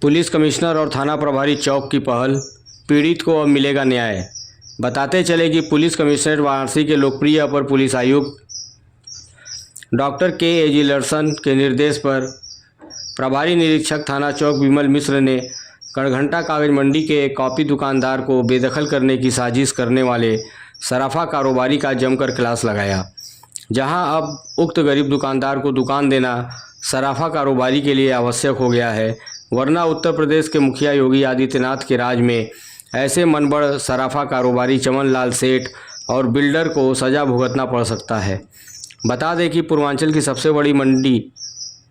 Police commissioner और थाना प्रभारी चौक की पहल, पीड़ित को अब मिलेगा न्याय। बताते चले कि पुलिस कमिश्नरेट वाराणसी के लोकप्रिय अपर पुलिस आयुक्त डॉक्टर के लर्सन के निर्देश पर प्रभारी निरीक्षक थाना चौक विमल मिश्र ने कड़घंटा कागज मंडी के एक कॉपी दुकानदार को बेदखल करने की साजिश करने वाले सराफा कारोबारी का जमकर क्लास लगाया। जहां अब उक्त गरीब दुकानदार को दुकान देना सराफा कारोबारी के लिए आवश्यक हो गया है, वरना उत्तर प्रदेश के मुखिया योगी आदित्यनाथ के राज में ऐसे मनबड़ सराफा कारोबारी चमन लाल सेठ और बिल्डर को सज़ा भुगतना पड़ सकता है। बता दें कि पूर्वांचल की सबसे बड़ी मंडी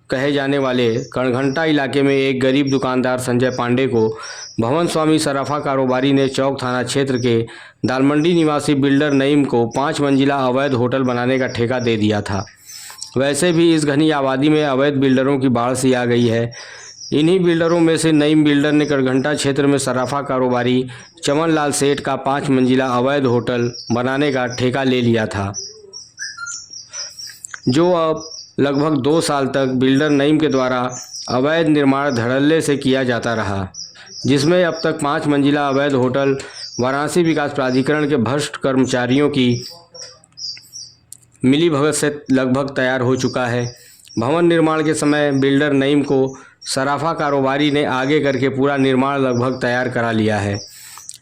कहे जाने वाले कड़घंटा इलाके में एक गरीब दुकानदार संजय पांडे को भवन स्वामी सराफा कारोबारी ने चौक थाना क्षेत्र के दालमंडी निवासी बिल्डर नईम को 5 मंजिला अवैध होटल बनाने का ठेका दे दिया था। वैसे भी इस घनी आबादी में अवैध बिल्डरों की बाढ़ सी आ गई है। इन्हीं बिल्डरों में से नईम बिल्डर ने कड़घंटा क्षेत्र में सराफा कारोबारी चमन लाल सेठ का 5 मंजिला अवैध होटल बनाने का ठेका ले लिया था, जो अब लगभग 2 साल तक बिल्डर नईम के द्वारा अवैध निर्माण धड़ल्ले से किया जाता रहा, जिसमें अब तक 5 मंजिला अवैध होटल वाराणसी विकास प्राधिकरण के भ्रष्ट कर्मचारियों की मिलीभगत से लगभग तैयार हो चुका है। भवन निर्माण के समय बिल्डर नईम को सराफा कारोबारी ने आगे करके पूरा निर्माण लगभग तैयार करा लिया है।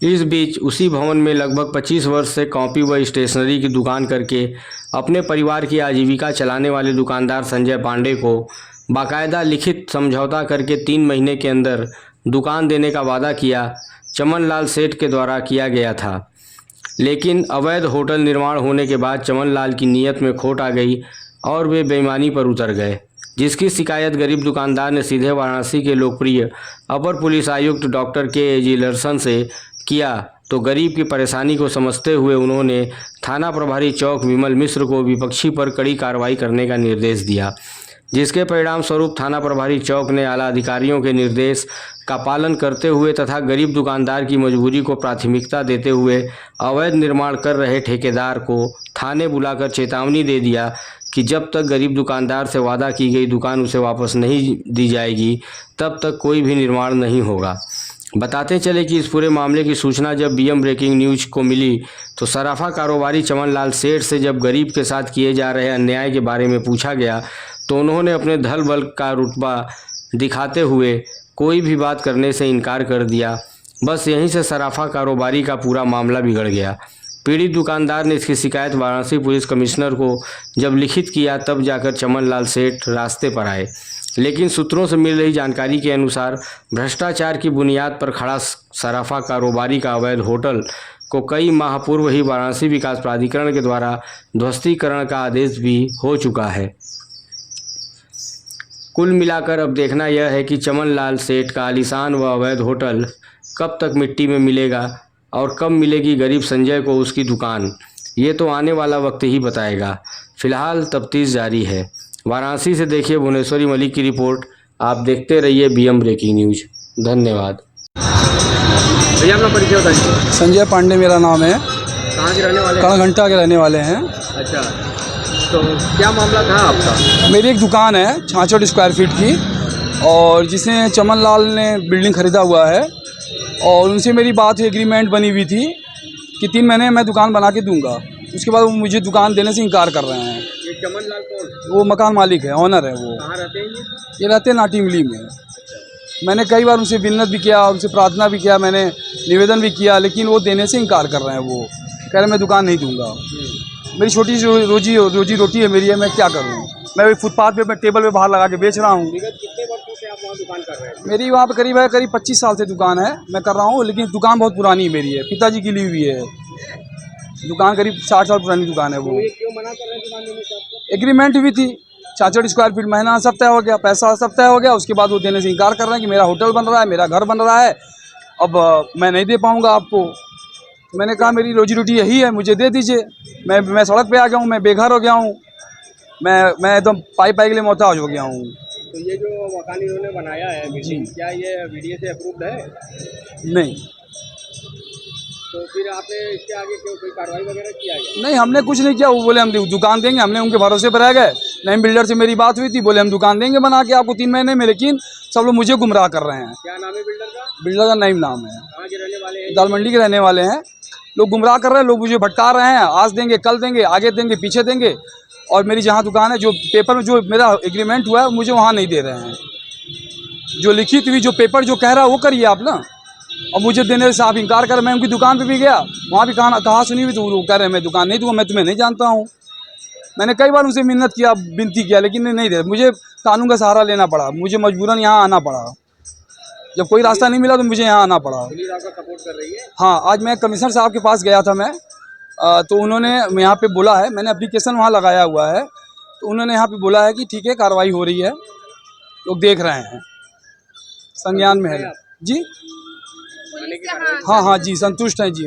इस बीच उसी भवन में लगभग 25 वर्ष से कॉपी व स्टेशनरी की दुकान करके अपने परिवार की आजीविका चलाने वाले दुकानदार संजय पांडे को बाकायदा लिखित समझौता करके 3 महीने के अंदर दुकान देने का वादा किया चमन लाल सेठ के द्वारा किया गया था। लेकिन अवैध होटल निर्माण होने के बाद चमन लाल की नीयत में खोट आ गई और वे बेईमानी पर उतर गए, जिसकी शिकायत गरीब दुकानदार ने सीधे वाराणसी के लोकप्रिय अपर पुलिस आयुक्त डॉक्टर के लर्सन से किया। तो गरीब की परेशानी को समझते हुए उन्होंने थाना प्रभारी चौक विमल मिश्र को विपक्षी पर कड़ी कार्रवाई करने का निर्देश दिया, जिसके परिणाम स्वरूप थाना प्रभारी चौक ने आला अधिकारियों के निर्देश का पालन करते हुए तथा गरीब दुकानदार की मजबूरी को प्राथमिकता देते हुए अवैध निर्माण कर रहे ठेकेदार को थाने बुलाकर चेतावनी दे दिया कि जब तक गरीब दुकानदार से वादा की गई दुकान उसे वापस नहीं दी जाएगी, तब तक कोई भी निर्माण नहीं होगा। बताते चले कि इस पूरे मामले की सूचना जब बीएम ब्रेकिंग न्यूज को मिली तो सराफा कारोबारी चमन लाल सेठ से जब गरीब के साथ किए जा रहे अन्याय के बारे में पूछा गया तो उन्होंने अपने धल बल का रुतबा दिखाते हुए कोई भी बात करने से इनकार कर दिया। बस यहीं से सराफा कारोबारी का पूरा मामला बिगड़ गया। पीड़ित दुकानदार ने इसकी शिकायत वाराणसी पुलिस कमिश्नर को जब लिखित किया, तब जाकर चमन लाल सेठ रास्ते पर आए। लेकिन सूत्रों से मिल रही जानकारी के अनुसार भ्रष्टाचार की बुनियाद पर खड़ा सराफा कारोबारी का अवैध होटल को कई माह पूर्व ही वाराणसी विकास प्राधिकरण के द्वारा ध्वस्तीकरण का आदेश भी हो चुका है। कुल मिलाकर अब देखना यह है कि चमन लाल सेठ का आलीशान व अवैध होटल कब तक मिट्टी में मिलेगा और कब मिलेगी गरीब संजय को उसकी दुकान, ये तो आने वाला वक्त ही बताएगा। फिलहाल तफ्तीश जारी है। वाराणसी से देखिए भुवनेश्वरी मलिक की रिपोर्ट। आप देखते रहिए बीएम ब्रेकिंग न्यूज। धन्यवाद। भैया अपना परिचय बताइए। संजय पांडे मेरा नाम है। कहाँ के रहने वाले हैं? कड़घंटा के रहने वाले हैं। अच्छा, तो क्या मामला था आपका? मेरी एक दुकान है 66 स्क्वायर फीट की, और जिसने चमन लाल ने बिल्डिंग ख़रीदा हुआ है, और उनसे मेरी बात एग्रीमेंट बनी हुई थी कि 3 महीने में दुकान बना के दूंगा। उसके बाद वो मुझे दुकान देने से इनकार कर रहे हैं। ये चमन लाल कौन? वो मकान मालिक है, ऑनर है वो। कहाँ रहते हैं ये रहते हैं नाटीमली में। मैंने कई बार उनसे विन्नत भी किया, उनसे प्रार्थना भी किया, मैंने निवेदन भी किया, लेकिन वो देने से इनकार कर रहे हैं। वो कह रहे मैं दुकान नहीं दूंगा। मेरी छोटी सी रोजी रोटी है मेरी है, मैं क्या करूँ? मैं फुटपाथ पे मैं टेबल पे बाहर लगा के बेच रहा हूँ। कितने वर्षों से आप वहाँ दुकान कर रहे हैं? मेरी वहाँ पे करीब 25 साल से दुकान है, मैं कर रहा हूँ। लेकिन दुकान बहुत पुरानी मेरी है, पिताजी की ली हुई है दुकान, करीब 60 साल पुरानी दुकान है वो। ये क्यों मना कर रहे हैं दुकान देने से आपको? एग्रीमेंट भी थी, 66 स्क्वायर फीट, महीना सब तय हो गया, पैसा सब तय हो गया। उसके बाद वो देने से इनकार कर रहे हैं कि मेरा होटल बन रहा है, मेरा घर बन रहा है, अब मैं नहीं दे पाऊँगा आपको। मैंने कहा मेरी रोजी रोटी यही है, मुझे दे दीजिए। मैं सड़क पे आ गया हूँ, मैं बेघर हो गया हूँ, मैं एकदम पाई के लिए मोहताज हो गया हूँ। तो ये जो मकान इन्होंने बनाया है बिल्डिंग, क्या ये वीडियो से अप्रूव्ड है? नहीं। तो फिर आपने इसके आगे क्यों कोई कार्रवाई वगैरह किया गया? नहीं, हमने कुछ नहीं किया। वो बोले हम दुकान देंगे, हमने उनके भरोसे पर रह गए। नईम बिल्डर से मेरी बात हुई थी, बोले हम दुकान देंगे बना के आपको 3 महीने में, लेकिन सब लोग मुझे गुमराह कर रहे हैं। क्या नाम है बिल्डर का? बिल्डर का नईम नाम है, कहाँ के रहने वाले हैं? दाल मंडी के रहने वाले हैं। लोग गुमराह कर रहे हैं, लोग मुझे भटका रहे हैं, आज देंगे कल देंगे, आगे देंगे पीछे देंगे, और मेरी जहाँ दुकान है, जो पेपर में जो मेरा एग्रीमेंट हुआ है मुझे वहाँ नहीं दे रहे हैं। जो लिखित हुई जो पेपर जो कह रहा है वो करिए आप ना, और मुझे देने से आप इनकार कर। मैं उनकी दुकान पे भी गया, वहाँ भी कहा सुनी हुई, तो वो कह रहे हैं मैं दुकान नहीं दूंगा, मैं तुम्हें नहीं जानता हूँ। मैंने कई बार उनसे मिन्नत किया, विनती किया, लेकिन नहीं दे। मुझे कानून का सहारा लेना पड़ा, मुझे मजबूरन यहाँ आना पड़ा। जब कोई रास्ता नहीं मिला तो मुझे यहाँ आना पड़ा। पुलिस आपका सपोर्ट कर रही है? हाँ, आज मैं कमिश्नर साहब के पास गया था मैं, तो उन्होंने यहाँ पे बोला है, मैंने एप्लीकेशन वहाँ लगाया हुआ है, तो उन्होंने यहाँ पे बोला है कि ठीक है कार्रवाई हो रही है, लोग देख रहे हैं, संज्ञान में है जी। हाँ हाँ जी, संतुष्ट हैं जी।